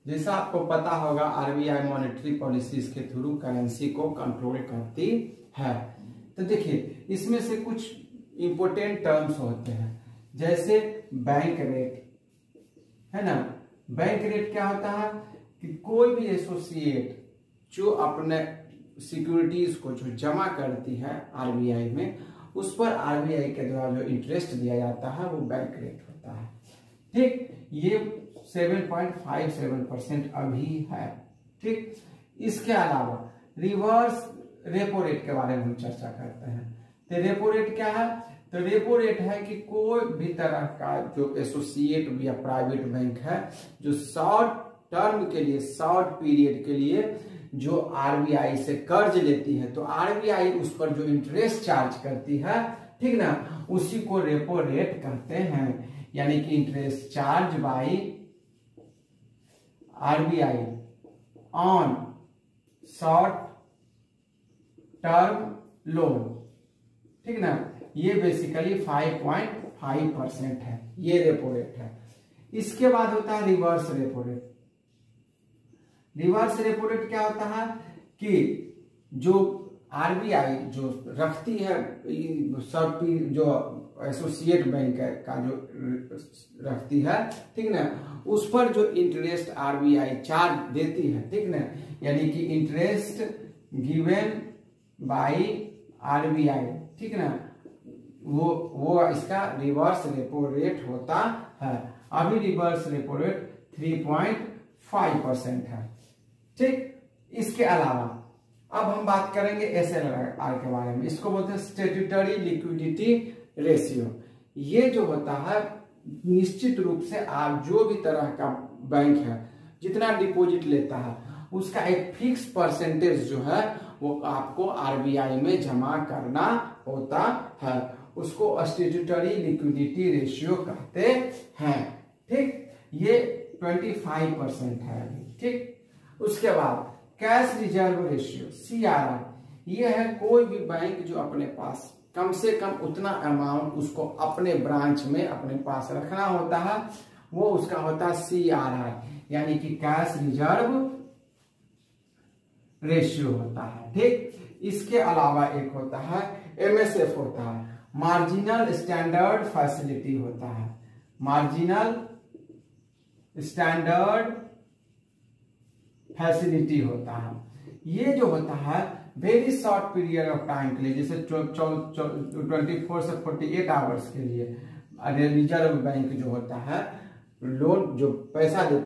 जैसा आपको पता होगा आरबीआई मॉनेटरी पॉलिसीज के थ्रू करेंसी को कंट्रोल करती है। तो देखिए इसमें से कुछ इंपोर्टेंट टर्म्स होते हैं, जैसे बैंक रेट है ना। बैंक रेट क्या होता है कि कोई भी एसोसिएट जो अपने सिक्योरिटीज को जो जमा करती है आरबीआई में, उस पर आरबीआई के द्वारा जो इंटरेस्ट दिया जाता है वो बैंक रेट होता है। ठीक, ये 7.57% अभी है। ठीक, इसके अलावा रिवर्स रेपो रेट के बारे में हम चर्चा करते हैं। तो रेपो रेट क्या है? तो रेपो रेट है कि कोई भी तरह का जो एसोसिएट या प्राइवेट बैंक है जो शॉर्ट टर्म के लिए, शॉर्ट पीरियड के लिए जो आरबीआई से कर्ज लेती है, तो आरबीआई उस पर जो इंटरेस्ट चार्ज करती है, ठीक ना, उसी को रेपो रेट कहते हैं। यानी कि interest charge by RBI on short term loan, ठीक ना, ये बेसिकली 5.5% है, ये रेपो रेट है। इसके बाद होता है reverse repo rate. Reverse repo rate क्या होता है कि जो आरबीआई जो रखती है सब जो एसोसिएट बैंक का जो रखती है, ठीक ना, उस पर जो इंटरेस्ट आरबीआई चार्ज देती है, ठीक ना, यानी कि इंटरेस्ट गिवन बाय आरबीआई, ठीक ना, वो इसका रिवर्स रेपो रेट होता है। अभी रिवर्स रेपो रेट 3.5% है। ठीक, इसके अलावा अब हम बात करेंगे एसएलआर के बारे में। इसको बोलते हैं स्टैट्यूटरी लिक्विडिटी रेशियो। ये जो होता है निश्चित रूप से आप जो भी तरह का बैंक है जितना डिपॉजिट लेता है उसका एक फिक्स परसेंटेज जो है वो आपको आरबीआई में जमा करना होता है। उसको स्टैट्यूटरी लिक्विडिटी रेशियो कहते हैं। ठीक, ये 25% है अभी। ठीक, उसके बाद कैश रिजर्व रेशियो CRR, ये है कोई भी बैंक जो अपने पास कम से कम उतना अमाउंट उसको अपने ब्रांच में अपने पास रखना होता है, वो उसका होता है CRR, यानी कि कैश रिजर्व रेशियो होता है। ठीक, इसके अलावा एक होता है MSF होता है, मार्जिनल स्टैंडर्ड फैसिलिटी होता है, मार्जिनल स्टैंडर्ड फैसिलिटी होता है। ये जो होता है very short period of time के लिए, जैसे 24 से 48 आवर्स के लिए रिजर्व बैंक जो होता है लोन जो पैसा देता है